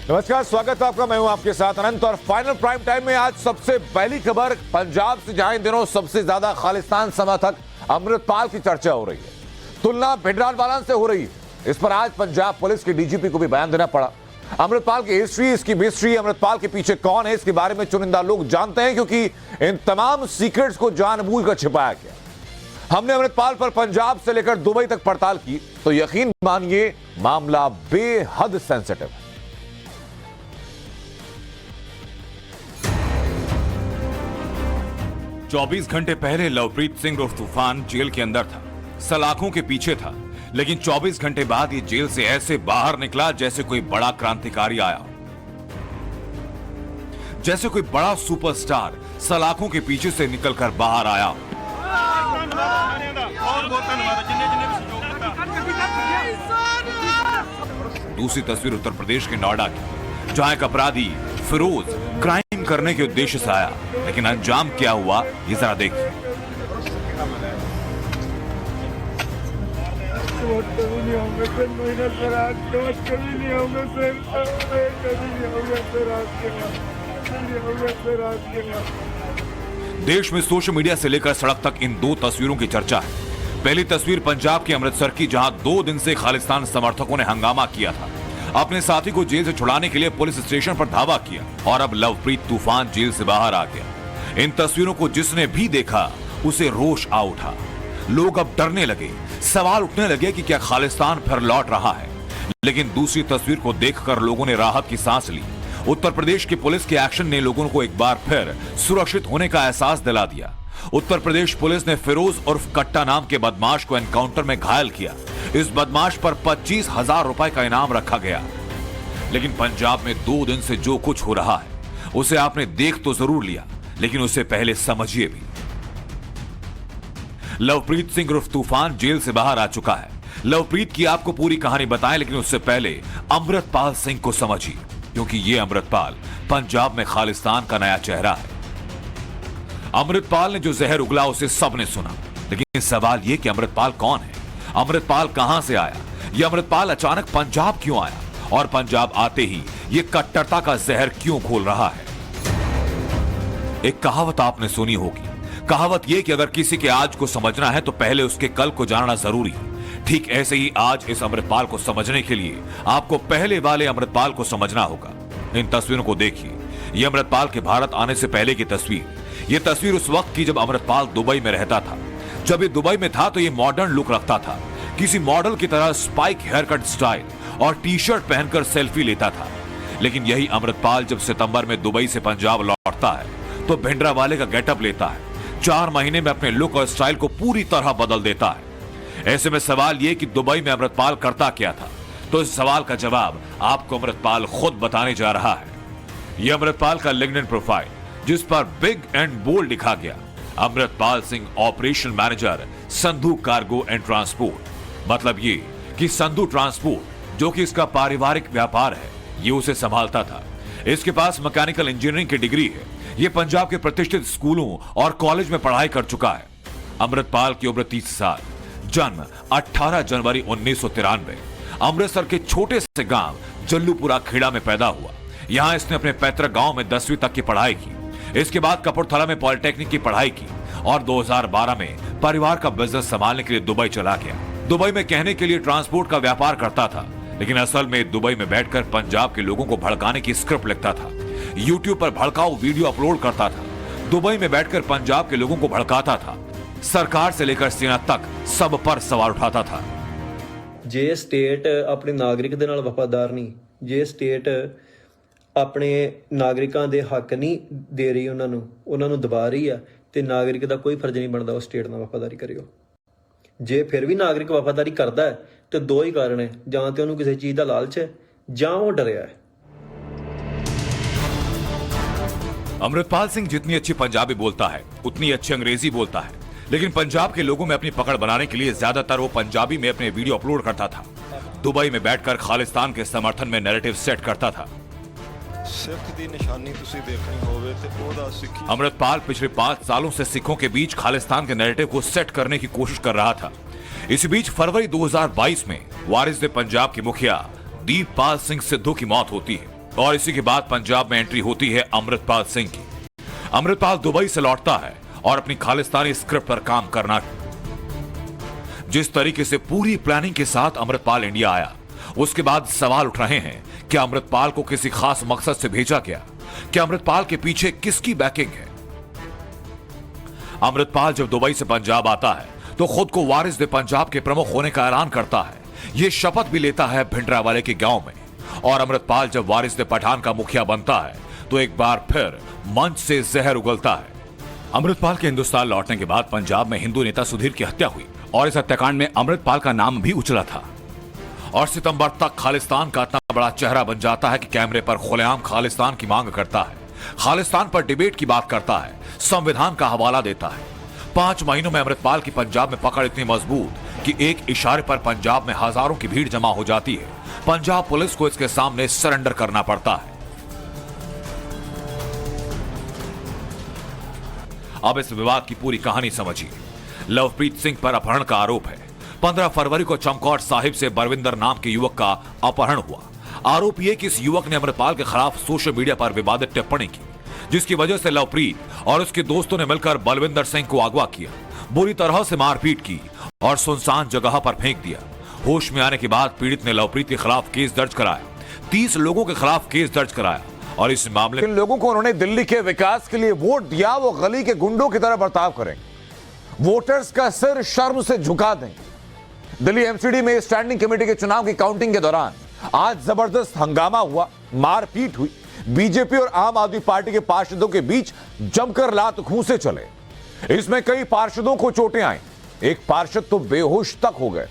नमस्कार, स्वागत है आपका। मैं हूं आपके साथ अनंत और फाइनल प्राइम टाइम में आज सबसे पहली खबर पंजाब से, जहां इन दिनों सबसे ज्यादा खालिस्तान समर्थक अमृतपाल की चर्चा हो रही है। तुलना भिंडरावाला से हो रही है। इस पर आज पंजाब पुलिस के डीजीपी को भी बयान देना पड़ा। अमृतपाल की हिस्ट्री, इसकी मिस्ट्री, अमृतपाल के पीछे कौन है, इसके बारे में चुनिंदा लोग जानते हैं, क्योंकि इन तमाम सीक्रेट्स को जानबूझकर छिपाया गया। हमने अमृतपाल पर पंजाब से लेकर दुबई तक पड़ताल की तो यकीन मानिए मामला बेहद सेंसिटिव है। चौबीस घंटे पहले लवप्रीत सिंह उर्फ तूफान जेल के अंदर था, सलाखों के पीछे था, लेकिन 24 घंटे बाद ये जेल से ऐसे बाहर निकला जैसे कोई बड़ा क्रांतिकारी आया, जैसे कोई बड़ा सुपरस्टार सलाखों के पीछे से निकलकर बाहर आया। दूसरी तस्वीर उत्तर प्रदेश के नोएडा की, जहां एक अपराधी फिरोज क्राइम करने के उद्देश्य से आया, लेकिन अंजाम क्या हुआ ये जरा देखिए। देश में सोशल मीडिया से लेकर सड़क तक इन दो तस्वीरों की चर्चा है। पहली तस्वीर पंजाब के अमृतसर की, जहां 2 दिन से खालिस्तान समर्थकों ने हंगामा किया था, अपने साथी को जेल से छुड़ाने के लिए पुलिस स्टेशन पर धावा किया, और अब लवप्रीत तूफान जेल से बाहर आ गया। इन तस्वीरों को जिसने भी देखा उसे रोष आ उठा। लोग अब डरने लगे, सवाल उठने लगे कि क्या खालिस्तान फिर लौट रहा है। लेकिन दूसरी तस्वीर को देखकर लोगों ने राहत की सांस ली। उत्तर प्रदेश की पुलिस के एक्शन ने लोगों को एक बार फिर सुरक्षित होने का एहसास दिला दिया। उत्तर प्रदेश पुलिस ने फिरोज उर्फ कट्टा नाम के बदमाश को एनकाउंटर में घायल किया। इस बदमाश पर 25,000 रुपए का इनाम रखा गया। लेकिन पंजाब में 2 दिन से जो कुछ हो रहा है उसे आपने देख तो जरूर लिया, लेकिन उसे पहले समझिए भी। लवप्रीत सिंह उर्फ तूफान जेल से बाहर आ चुका है। लवप्रीत की आपको पूरी कहानी बताएं, लेकिन उससे पहले अमृतपाल सिंह को समझिए, क्योंकि यह अमृतपाल पंजाब में खालिस्तान का नया चेहरा है। अमृतपाल ने जो जहर उगला उसे सबने सुना, लेकिन सवाल यह कि अमृतपाल कौन है, अमृतपाल कहां से आया, यह अमृतपाल अचानक पंजाब क्यों आया, और पंजाब आते ही यह कट्टरता का जहर क्यों घोल रहा है। एक कहावत आपने सुनी होगी, कहावत यह कि अगर किसी के आज को समझना है तो पहले उसके कल को जानना जरूरी है। ठीक ऐसे ही आज इस अमृतपाल को समझने के लिए आपको पहले वाले अमृतपाल को समझना होगा। इन तस्वीरों को देखिए। यह अमृतपाल के भारत आने से पहले की तस्वीर। यह तस्वीर उस वक्त की जब अमृतपाल दुबई में रहता था। जब ये दुबई में था तो ये मॉडर्न लुक रखता था, किसी मॉडल की तरह स्पाइक हेयर कट स्टाइल और टी-शर्ट पहनकर सेल्फी लेता था। लेकिन यही अमृतपाल जब सितंबर में दुबई से पंजाब लौटता है तो भिंडरावाले का गेटअप लेता है। 4 महीने में अपने लुक और स्टाइल को पूरी तरह बदल देता है। ऐसे में सवाल यह कि दुबई में अमृतपाल करता क्या था, तो इस सवाल का जवाब आपको अमृतपाल खुद बताने जा रहा है। यह अमृतपाल का लिंक्डइन प्रोफाइल, जिस पर बिग एंड बोल्ड लिखा गया, Amritpal Singh operation manager Sandhu cargo and transport. मतलब ये कि संधू ट्रांसपोर्ट, जो कि इसका पारिवारिक व्यापार है, ये उसे संभालता था। इसके पास मैकेनिकल इंजीनियरिंग की डिग्री है। ये पंजाब के प्रतिष्ठित स्कूलों और कॉलेज में पढ़ाई कर चुका है। अमृतपाल की उम्र 30 साल, जन्म 18 जनवरी 1993, अमृतसर के छोटे से गांव जल्लूपुरा खेड़ा में पैदा हुआ। यहां इसने अपने पैतृक गांव में 10वीं तक की पढ़ाई की। इसके बाद कपूरथला में पॉलिटेक्निक की पढ़ाई की और 2012 में परिवार का बिजनेस संभालने के लिए दुबई चला गया। दुबई में कहने के लिए ट्रांसपोर्ट का व्यापार करता था, लेकिन असल में दुबई में बैठकर पंजाब के लोगों को भड़काने की स्क्रिप्ट लिखता था। यूट्यूब पर भड़काऊ वीडियो अपलोड करता था। दुबई में बैठकर पंजाब के लोगों को भड़काता था। सरकार से लेकर सेना तक सब पर सवाल उठाता था। जे स्टेट अपने नागरिक दे नाल वफादार नहीं, जे स्टेट अपने नागरिकां दे हक नहीं दे रही, ਉਹਨਾਂ ਨੂੰ ਦਬਾ ਰਹੀ ਆ, ਤੇ ਨਾਗਰਿਕ ਦਾ ਕੋਈ ਫਰਜ਼ ਨਹੀਂ ਬਣਦਾ ਉਹ ਸਟੇਟ ਨਾਲ ਵਫਾਦਾਰੀ ਕਰਿਓ। ਜੇ ਫਿਰ ਵੀ ਨਾਗਰਿਕ ਵਫਾਦਾਰੀ ਕਰਦਾ ਹੈ ਤੇ 2 ਹੀ ਕਾਰਨ ਹੈ, ਜਾਂ ਤੇ ਉਹਨੂੰ ਕਿਸੇ ਚੀਜ਼ ਦਾ ਲਾਲਚ ਹੈ ਜਾਂ ਉਹ ਡਰਿਆ ਹੈ। अमृतपाल सिंह जितनी अच्छी पंजाबी बोलता है उतनी अच्छी अंग्रेजी बोलता है, लेकिन पंजाब के लोगों में अपनी पकड़ बनाने के लिए ज्यादातर वो पंजाबी में अपने वीडियो अपलोड करता था। दुबई में बैठकर खालिस्तान के समर्थन में नैरेटिव सेट करता था। अमृतपाल पिछले 5 सालों से सिखों के बीच खालिस्तान के नैरेटिव को सेट करने की कोशिश कर रहा था। इसी बीच फरवरी 2022 में वारिस पंजाब के मुखिया दीपपाल सिंह सिद्धू की मौत होती है। और इसी के बाद पंजाब में एंट्री होती है अमृतपाल सिंह की। अमृतपाल दुबई से लौटता है और अपनी खालिस्तानी स्क्रिप्ट पर काम करना। जिस तरीके से पूरी प्लानिंग के साथ अमृतपाल इंडिया आया, उसके बाद सवाल उठ रहे हैं कि अमृतपाल को किसी खास मकसद से भेजा गया? क्या अमृतपाल के पीछे किसकी बैकिंग है? अमृतपाल जब दुबई से पंजाब आता है तो खुद को वारिस दे पंजाब के प्रमुख होने का ऐलान करता है। यह शपथ भी लेता है भिंडरावाले के गांव में। और अमृतपाल जब वारिस दे पठान का मुखिया बनता है तो एक बार फिर मंच से जहर उगलता है। अमृतपाल के हिंदुस्तान लौटने के बाद पंजाब में हिंदू नेता सुधीर की हत्या हुई और इस हत्याकांड में अमृतपाल का नाम भी उछला था। और सितंबर तक खालिस्तान का इतना बड़ा चेहरा बन जाता है कि कैमरे पर खुलेआम खालिस्तान की मांग करता है, खालिस्तान पर डिबेट की बात करता है, संविधान का हवाला देता है। 5 महीनों में अमृतपाल की पंजाब में पकड़ इतनी मजबूत कि एक इशारे पर पंजाब में हजारों की भीड़ जमा हो जाती है। पंजाब पुलिस को इसके सामने सरेंडर करना पड़ता है। अब इस विवाद की पूरी कहानी समझिए। लवप्रीत सिंह पर अपहरण का आरोप है। 15 फरवरी को चमकौर साहिब से बलविंदर नाम के युवक का अपहरण हुआ। आरोप यह कि इस युवक ने अमृतपाल के खिलाफ सोशल मीडिया पर विवादित टिप्पणी की, जिसकी वजह से लवप्रीत और उसके दोस्तों ने मिलकर बलविंदर सिंह को अगवा किया, बुरी तरह से मारपीट की और सुनसान जगह पर फेंक दिया। होश में आने के बाद पीड़ित ने लवप्रीत के खिलाफ केस दर्ज कराया। 30 लोगों के खिलाफ केस दर्ज कराया और इस मामले इन लोगों को उन्होंने दिल्ली के विकास के लिए वोट दिया, वो गली के गुंडों की तरह बर्ताव करेंगे, वोटर्स का सिर शर्म से झुका देंगे। दिल्ली एमसीडी में स्टैंडिंग कमेटी के चुनाव की काउंटिंग के दौरान आज जबरदस्त हंगामा हुआ, मारपीट हुई। बीजेपी और आम आदमी पार्टी के पार्षदों के बीच जमकर लात घूंसे चले। इसमें कई पार्षदों को चोटें आई, एक पार्षद तो बेहोश तक हो गए।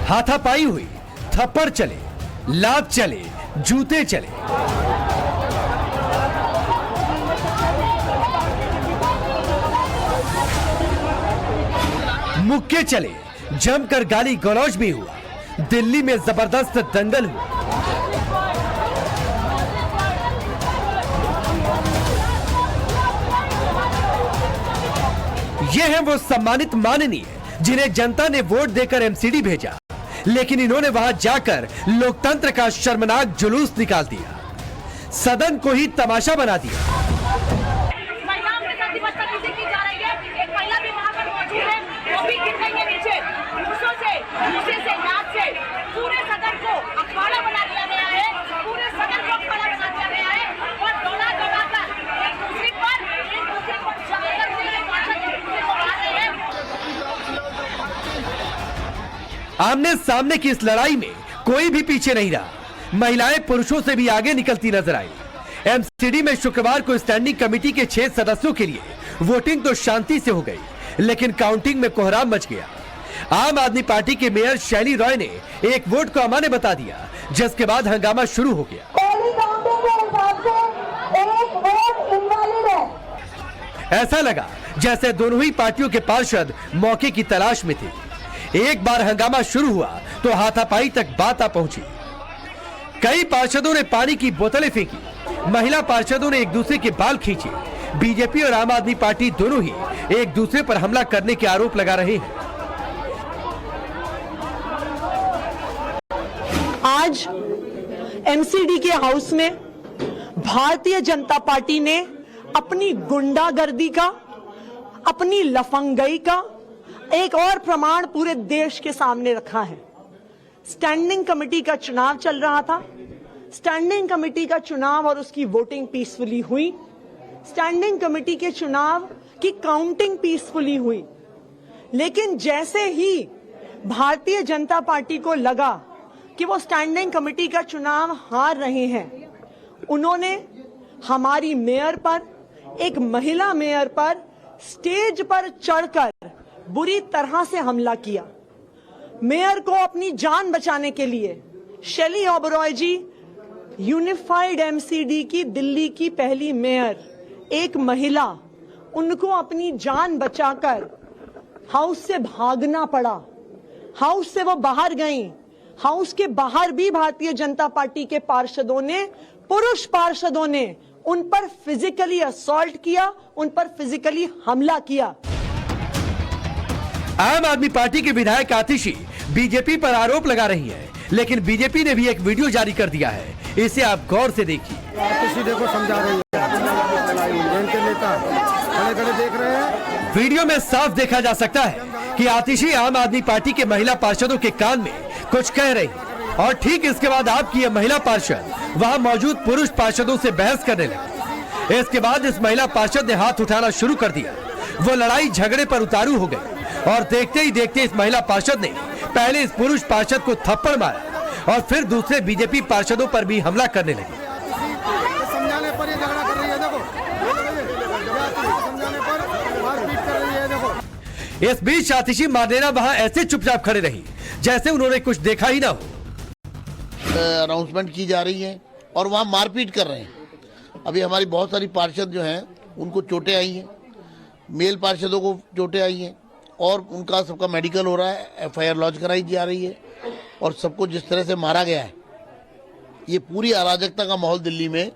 हाथापाई हुई, थप्पड़ चले, लात चले, जूते चले। मुक्के चले, जमकर गाली गलौज भी हुआ। दिल्ली में जबरदस्त दंगल हुआ। ये हैं वो सम्मानित माननीय जिन्हें जनता ने वोट देकर एमसीडी भेजा, लेकिन इन्होंने वहां जाकर लोकतंत्र का शर्मनाक जुलूस निकाल दिया, सदन को ही तमाशा बना दिया। आमने सामने की इस लड़ाई में कोई भी पीछे नहीं रहा। महिलाएं पुरुषों से भी आगे निकलती नजर आई। एमसीडी में शुक्रवार को स्टैंडिंग कमेटी के 6 सदस्यों के लिए वोटिंग तो शांति से हो गई, लेकिन काउंटिंग में कोहराम मच गया। आम आदमी पार्टी के मेयर शैली रॉय ने एक वोट को अमान्य बता दिया, जिसके बाद हंगामा शुरू हो गया। पहली काउंटिंग के हिसाब से एक वोट इनवैलिड है। ऐसा लगा जैसे दोनों ही पार्टियों के पार्षद मौके की तलाश में थे। एक बार हंगामा शुरू हुआ तो हाथापाई तक बात आ पहुंची। कई पार्षदों ने पानी की बोतलें फेंकी, महिला पार्षदों ने एक दूसरे के बाल खींचे। बीजेपी और आम आदमी पार्टी दोनों ही एक दूसरे पर हमला करने के आरोप लगा रहे हैं। आज एमसीडी के हाउस में भारतीय जनता पार्टी ने अपनी गुंडागर्दी का, अपनी लफंगई का एक और प्रमाण पूरे देश के सामने रखा है। स्टैंडिंग कमेटी का चुनाव चल रहा था। स्टैंडिंग कमेटी का चुनाव और उसकी वोटिंग पीसफुली हुई। स्टैंडिंग कमेटी के चुनाव की काउंटिंग पीसफुली हुई। लेकिन जैसे ही भारतीय जनता पार्टी को लगा कि वो स्टैंडिंग कमेटी का चुनाव हार रहे हैं, उन्होंने हमारी मेयर पर, एक महिला मेयर पर स्टेज पर चढ़कर बुरी तरह से हमला किया। मेयर को अपनी जान बचाने के लिए शैली ओबरॉय जी, यूनिफाइड एमसीडी की दिल्ली की पहली मेयर, एक महिला, उनको अपनी जान बचाकर हाउस से भागना पड़ा। हाउस से वो बाहर गईं हाउस के बाहर भी भारतीय जनता पार्टी के पार्षदों ने, पुरुष पार्षदों ने उन पर फिजिकली असॉल्ट किया, उन पर फिजिकली हमला किया। आम आदमी पार्टी के विधायक आतिशी बीजेपी पर आरोप लगा रही है, लेकिन बीजेपी ने भी एक वीडियो जारी कर दिया है, इसे आप गौर से देखिए। आतिशी देखो समझा रही है, इनके नेता खड़े-खड़े देख रहे हैं। वीडियो में साफ देखा जा सकता है कि आतिशी आम आदमी पार्टी के महिला पार्षदों के कान में कुछ कह रही और ठीक इसके बाद आपकी यह महिला पार्षद वहां मौजूद पुरुष पार्षदों से बहस करने लगी। इसके बाद इस महिला पार्षद ने हाथ उठाना शुरू कर दिया। वो लड़ाई झगड़े पर उतारू हो गई और देखते ही देखते इस महिला पार्षद ने पहले इस पुरुष पार्षद को थप्पड़ मारा और फिर दूसरे बीजेपी पार्षदों पर भी हमला करने लगी। समझाने पर ये झगड़ा कर रही है, देखो समझाने पर मारपीट कर रही है, देखो। इस बीच आतिशी मार्लेना वहां ऐसे चुपचाप खड़े रही जैसे उन्होंने कुछ देखा ही ना हो। अनाउंसमेंट की जा रही है और वहाँ मारपीट कर रहे हैं। अभी हमारी बहुत सारी पार्षद जो हैं उनको चोटें आई हैं, मेल पार्षदों को चोटें आई हैं और उनका सबका मेडिकल हो रहा है, FIR लॉन्च कराई जा रही है और सबको जिस तरह से मारा गया है, ये पूरी अराजकता का माहौल दिल्ली में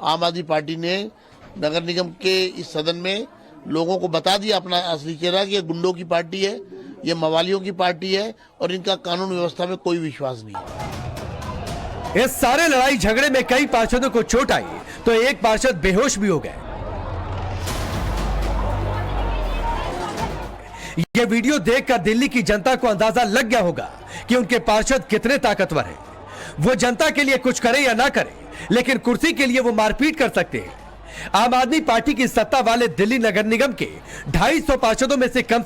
आम आदमी पार्टी ने नगर निगम के इस सदन में लोगों को बता दिया अपना असली चेहरा कि ये गुंडों की पार्टी है, ये मवालियों की पार्टी है और इनका कानून व्यवस्था में कोई विश्वास नहीं है। इस सारे लड़ाई झगड़े में कई पार्षदों को चोट आई तो एक पार्षद बेहोश भी हो गए। यह वीडियो देखकर दिल्ली की जनता को अंदाजा लग गया होगा कि उनके पार्षद कितने ताकतवर हैं। वो जनता के लिए कुछ करे या ना करे, लेकिन कुर्सी के लिए वो मारपीट कर सकते हैं। आम आदमी पार्टी की सत्ता वाले दिल्ली नगर निगम के 250 पार्षदों में से कम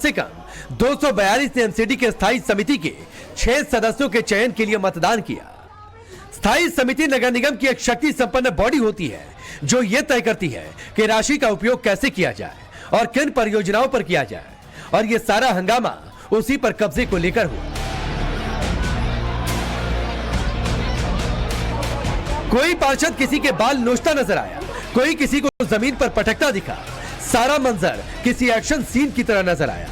242 ने एमसीडी के स्थायी समिति के 6 सदस्यों के चयन के लिए मतदान किया। स्थायी समिति नगर निगम की एक शक्ति संपन्न बॉडी होती है जो यह तय करती है कि राशि का उपयोग कैसे किया जाए और किन परियोजनाओं पर किया जाए, और यह सारा हंगामा उसी पर कब्जे को लेकर हुआ। कोई पार्षद किसी के बाल नोचता नजर आया, कोई किसी को जमीन पर पटकता दिखा। सारा मंजर किसी एक्शन सीन की तरह नजर आया।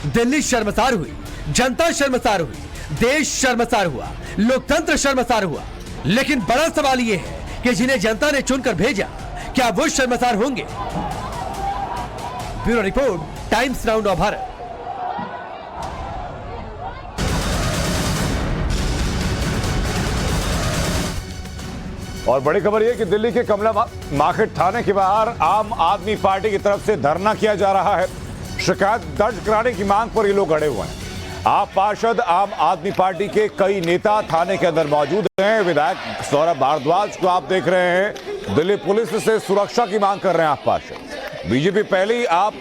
दिल्ली शर्मसार हुई, जनता शर्मसार हुई, देश शर्मसार हुआ, लोकतंत्र शर्मसार हुआ। लेकिन बड़ा सवाल यह है कि जिन्हें जनता ने चुनकर भेजा, क्या वो शर्मसार होंगे? Bureau report, times Now Nav Bharat. और बड़ी खबर यह कि दिल्ली के कमला मार्केट थाने के बाहर आम आदमी पार्टी की तरफ से धरना किया जा रहा है। शिकायत दर्ज कराने की मांग पर ये लोग अड़े हुए हैं। आप पार्षद आम आदमी पार्टी के कई नेता थाने के अंदर मौजूद हैं। विधायक सौरभ भारद्वाज को आप देख रहे हैं। दिल्ली पुलिस से सुरक्षा की मांग कर रहे हैं आप पार्षद। बीजेपी पहले ही आप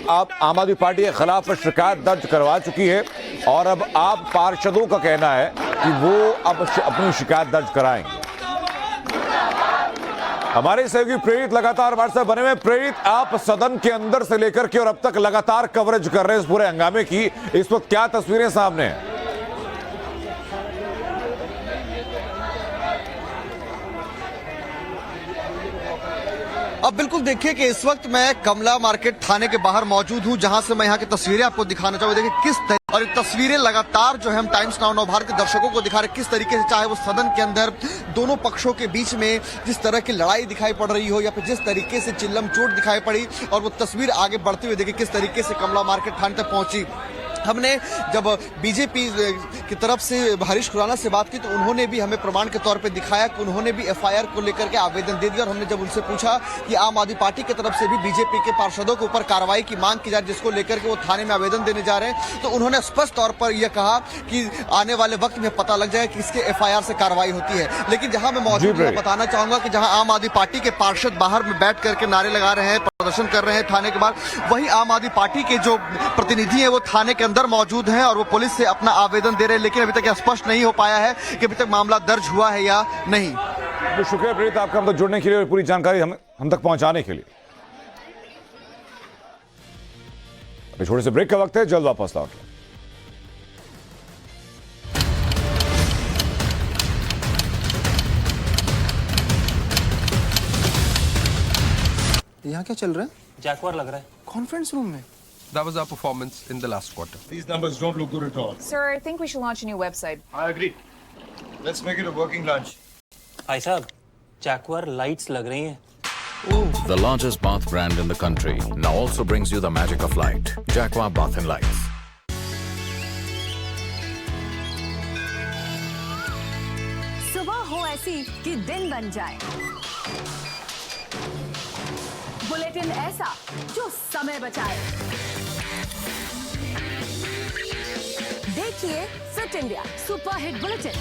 आम आदमी पार्टी के खिलाफ शिकायत दर्ज करवा चुकी है और अब आप पार्षदों का कहना है कि वो अब अपनी शिकायत दर्ज कराएंगे। हमारे सहयोगी प्रेरित लगातार हमारे साथ बने हुए। प्रेरित, आप सदन के अंदर से लेकर के और अब तक लगातार कवरेज कर रहे हैं इस पूरे हंगामे की, इस वक्त क्या तस्वीरें सामने हैं? अब बिल्कुल देखिए कि इस वक्त मैं कमला मार्केट थाने के बाहर मौजूद हूं, जहां से मैं यहां की तस्वीरें आपको दिखाना चाहूंगा। देखिए किस और ये तस्वीरें लगातार जो है हम टाइम्स नाउ नव भारत के दर्शकों को दिखा रहे, किस तरीके से चाहे वो सदन के अंदर दोनों पक्षों के बीच में जिस तरह की लड़ाई दिखाई पड़ रही हो या फिर जिस तरीके से चिल्लम चोट दिखाई पड़ी, और वो तस्वीर आगे बढ़ते हुए देखिए किस तरीके से कमला मार्केट थाने तक पहुंची। हमने जब बीजेपी की तरफ से हरीश खुराना से बात की तो उन्होंने भी हमें प्रमाण के तौर पे दिखाया कि उन्होंने भी FIR को लेकर के आवेदन दे दिया। और हमने जब उनसे पूछा कि आम आदमी पार्टी की तरफ से भी बीजेपी के पार्षदों के ऊपर कार्रवाई की मांग की जा रही जिसको लेकर के वो थाने में आवेदन देने जा रहे हैं, तो उन्होंने स्पष्ट तौर पर यह कहा कि आने वाले वक्त में पता लग जाए कि इसके FIR से कार्रवाई होती है। लेकिन जहां मैं मौजूद हूं, बताना चाहूंगा कि जहां आम आदमी पार्टी के पार्षद बाहर में बैठ करके नारे लगा रहे हैं, प्रदर्शन कर रहे हैं थाने के बाहर, वहीं आम आदमी पार्टी के जो प्रतिनिधि हैं वो थाने के अंदर मौजूद हैं और वो पुलिस से अपना आवेदन दे रहे हैं। लेकिन अभी तक यह स्पष्ट नहीं हो पाया है कि अभी तक मामला दर्ज हुआ है या नहीं। तो शुक्रिया प्रेरित आपका हम तक जुड़ने के लिए और पूरी जानकारी हम तक पहुंचाने के लिए। अभी छोटे से ब्रेक का वक्त है, जल्द वापस लौट। यहाँ क्या चल रहा है? जैकवार लग रहा है। कॉन्फ्रेंस रूम में? That was our performance in the last quarter. These numbers don't look good at all. Sir, I think we should launch a new website. I agree. Let's make it a working lunch. भाई साहब जैक्वार lights लग रही हैं। The largest bath brand in the country now also brings you the magic of light. Jacquard Bath and Lights. सुबह हो ऐसी कि दिन बन जाए, बुलेटिन ऐसा जो समय बचाए। देखिए Fit India super hit bulletin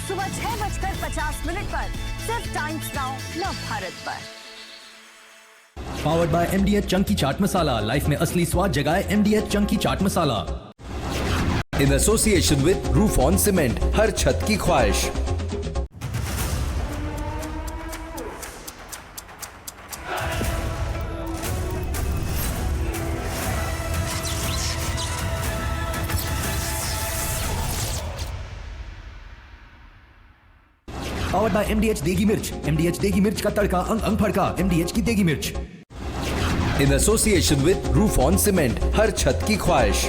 सुबह 6:50 पर सिर्फ टाइम्स नाउ नव भारत पर। Powered by MDH chunky chaat masala, life में असली स्वाद जगाए MDH chunky chaat masala. In association with roof on cement, हर छत की ख्वाहिश। पावर्ड बाय MDH देगी मिर्च, MDH देगी मिर्च का तड़का अंग अंग फड़का, MDH की Degi Mirch. In association with roof on cement, हर छत की ख्वाहिश।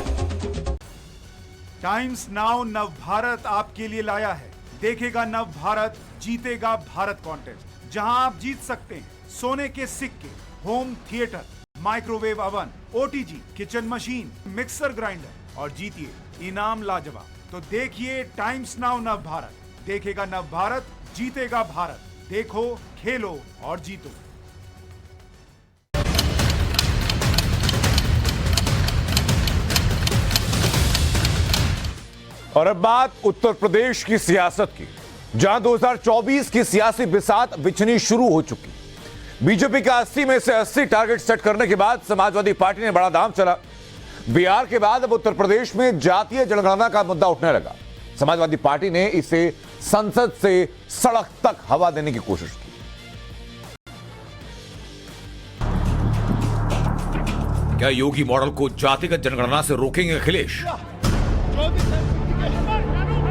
टाइम्स नाउ नव भारत आपके लिए लाया है देखेगा नव भारत जीतेगा भारत कॉन्टेस्ट, जहां आप जीत सकते हैं सोने के सिक्के, home theatre, microwave oven, OTG, kitchen machine, mixer grinder और जीतिए इनाम लाजवाब। तो देखिए टाइम्स नाउ नव भारत, देखेगा नव भारत जीतेगा भारत। देखो, खेलो और जीतो। और अब बात उत्तर प्रदेश की सियासत की, जहां 2024 की सियासी बिसात बिछनी शुरू हो चुकी। बीजेपी का 80 में से 80 टारगेट सेट करने के बाद समाजवादी पार्टी ने बड़ा दांव चला। बिहार के बाद अब उत्तर प्रदेश में जातीय जनगणना का मुद्दा उठने लगा। समाजवादी पार्टी ने इसे संसद से सड़क तक हवा देने की कोशिश की। क्या योगी मॉडल को जातिगत जनगणना से रोकेंगे अखिलेश?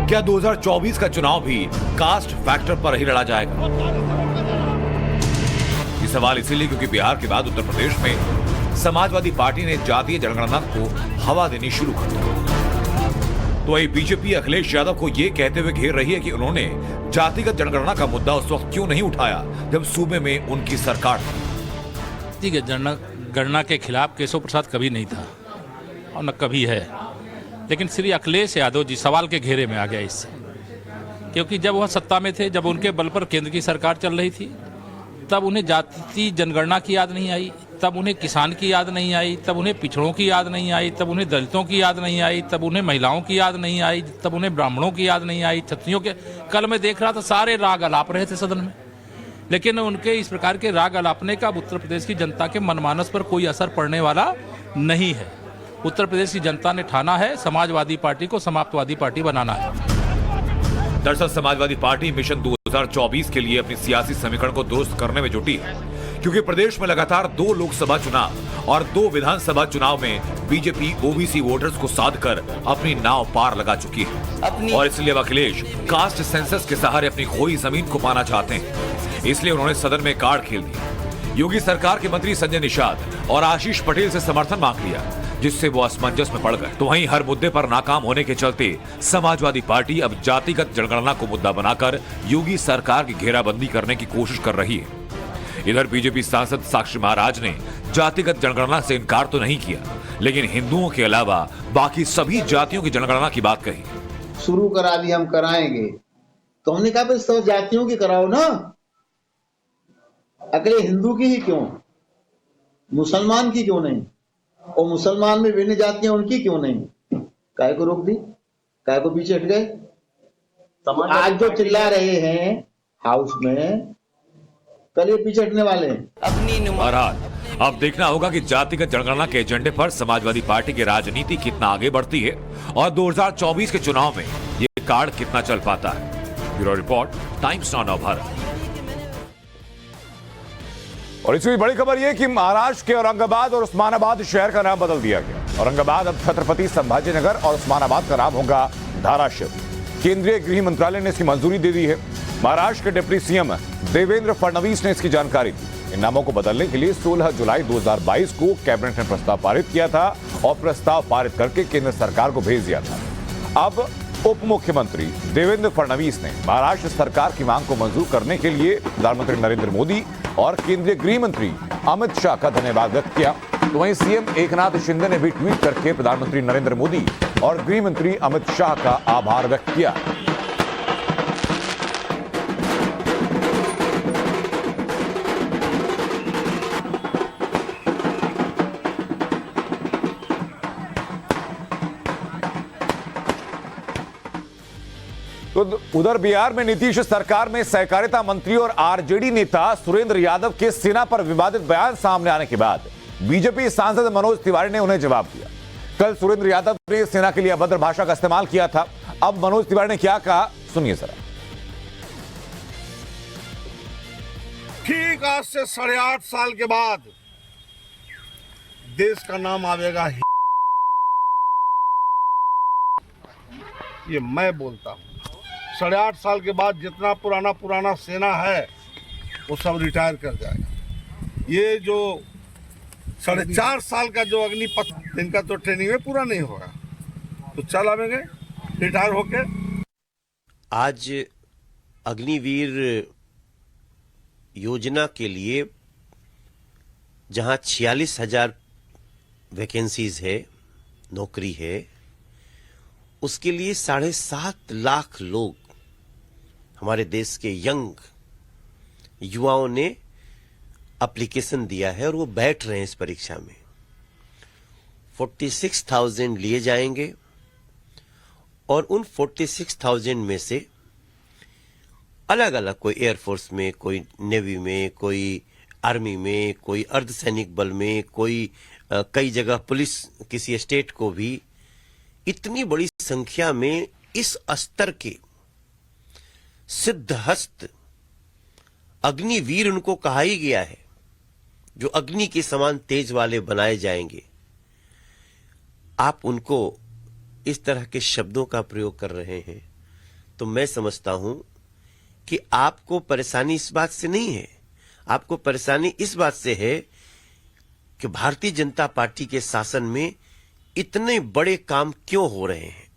क्या 2024 का चुनाव भी कास्ट फैक्टर पर ही लड़ा जाएगा? ये सवाल इसीलिए क्योंकि बिहार के बाद उत्तर प्रदेश में समाजवादी पार्टी ने जातीय जनगणना को हवा देनी शुरू कर दी। तो वही बीजेपी अखिलेश यादव को यह कहते हुए घेर रही है कि उन्होंने जातिगत जनगणना का मुद्दा उस वक्त क्यों नहीं उठाया जब सूबे में उनकी सरकार थी। जातिगत जनगणना के खिलाफ केशव प्रसाद कभी नहीं था और न कभी है, लेकिन श्री अखिलेश यादव जी सवाल के घेरे में आ गया इससे, क्योंकि जब वह सत्ता में थे, जब उनके बल पर केंद्र की सरकार चल रही थी, तब उन्हें जाति जनगणना की याद नहीं आई, तब उन्हें किसान की याद नहीं आई, तब उन्हें पिछड़ों की याद नहीं आई, तब उन्हें दलितों की याद नहीं आई, तब उन्हें महिलाओं की याद नहीं आई, तब उन्हें ब्राह्मणों की याद नहीं आई, क्षत्रियों के। कल मैं देख रहा था सारे राग अलाप रहे थे सदन में, लेकिन उनके इस प्रकार के राग अलापने का उत्तर प्रदेश की जनता के मनमानस पर कोई असर पड़ने वाला नहीं है। उत्तर प्रदेश की जनता ने ठाना है समाजवादी पार्टी को समाप्तवादी पार्टी बनाना है। दरअसल समाजवादी पार्टी मिशन 2024 के लिए अपनी सियासी समीकरण को दुरुस्त करने में जुटी है, क्योंकि प्रदेश में लगातार 2 लोकसभा चुनाव और 2 विधानसभा चुनाव में बीजेपी ओबीसी वोटर्स को साध कर अपनी नाव पार लगा चुकी है। और इसलिए अखिलेश कास्ट सेंसस के सहारे अपनी खोई जमीन को पाना चाहते हैं। इसलिए उन्होंने सदन में कार्ड खेल दिया। योगी सरकार के मंत्री संजय निषाद और आशीष पटेल से समर्थन मांग लिया, जिससे वो असमंजस में पड़ गए। तो वहीं हर मुद्दे पर नाकाम होने के चलते समाजवादी पार्टी अब जातिगत जनगणना को मुद्दा बनाकर योगी सरकार की घेराबंदी करने की कोशिश कर रही है। इधर बीजेपी सांसद साक्षी महाराज ने जातिगत जनगणना से इनकार तो नहीं किया, लेकिन हिंदुओं के अलावा बाकी सभी जातियों की जनगणना की बात कही। शुरू करा दी, हम कराएंगे, तो हमने कहा सब जातियों की कराओ ना, अकेले हिंदू की ही क्यों, मुसलमान की क्यों नहीं, और मुसलमान में विभिन्न जातियां उनकी क्यों नहीं, काय को रोक दी, काय को पीछे हट गए। आज जो चिल्ला रहे हैं हाउस में, कल ये पीछे हटने वाले हैं। बहरहाल अब देखना होगा कि जातिगत जनगणना के एजेंडे पर समाजवादी पार्टी की राजनीति कितना आगे बढ़ती है और 2024 के चुनाव में ये कार्ड कितना चल पाता है। Bureau report, times now Bharat. और इसमें बड़ी खबर यह कि महाराष्ट्र के औरंगाबाद और उस्मानाबाद शहर का नाम बदल दिया गया। औरंगाबाद अब छत्रपति संभाजीनगर और उस्मानाबाद का नाम होगा धाराशिव। केंद्रीय गृह मंत्रालय ने इसकी मंजूरी दे दी है। महाराष्ट्र के डिप्टी सीएम देवेंद्र फडणवीस ने इसकी जानकारी दी। इन नामों को बदलने के लिए 16 जुलाई 2022 को कैबिनेट ने प्रस्ताव पारित किया था और प्रस्ताव पारित करके केंद्र सरकार को भेज दिया था। अब उप मुख्यमंत्री देवेंद्र फडणवीस ने महाराष्ट्र सरकार की मांग को मंजूर करने के लिए प्रधानमंत्री नरेंद्र मोदी और केंद्रीय गृह मंत्री अमित शाह का धन्यवाद व्यक्त किया। तो वहीं सीएम एकनाथ शिंदे ने भी ट्वीट करके प्रधानमंत्री नरेंद्र मोदी और गृह मंत्री अमित शाह का आभार व्यक्त किया। तो उधर बिहार में नीतीश सरकार में सहकारिता मंत्री और आरजेडी नेता सुरेंद्र यादव के सेना पर विवादित बयान सामने आने के बाद बीजेपी सांसद मनोज तिवारी ने उन्हें जवाब दिया। कल सुरेंद्र यादव ने सेना के लिए अभद्र भाषा का इस्तेमाल किया था। अब मनोज तिवारी ने क्या कहा, सुनिए जरा। ठीक आज से 8.5 साल के बाद देश का नाम आवेगा। ये मैं बोलता हूं। 8.5 साल के बाद जितना पुराना सेना है वो सब रिटायर कर जाएगा। ये जो 4.5 साल का जो अग्निपथ, इनका तो ट्रेनिंग में पूरा नहीं होगा, तो चल आवेंगे रिटायर होके। आज अग्निवीर योजना के लिए जहां 46,000 वैकेंसीज है, नौकरी है, उसके लिए 7.5 लाख लोग हमारे देश के यंग युवाओं ने एप्लीकेशन दिया है और वो बैठ रहे हैं इस परीक्षा में। 46,000 लिए जाएंगे और उन 46,000 में से अलग अलग, कोई एयरफोर्स में, कोई नेवी में, कोई आर्मी में, कोई अर्धसैनिक बल में, कोई कई जगह पुलिस, किसी स्टेट को भी, इतनी बड़ी संख्या में इस स्तर के सिद्धहस्त अग्निवीर उनको कहा ही गया है, जो अग्नि के समान तेज वाले बनाए जाएंगे। आप उनको इस तरह के शब्दों का प्रयोग कर रहे हैं, तो मैं समझता हूं कि आपको परेशानी इस बात से नहीं है। आपको परेशानी इस बात से है कि भारतीय जनता पार्टी के शासन में इतने बड़े काम क्यों हो रहे हैं।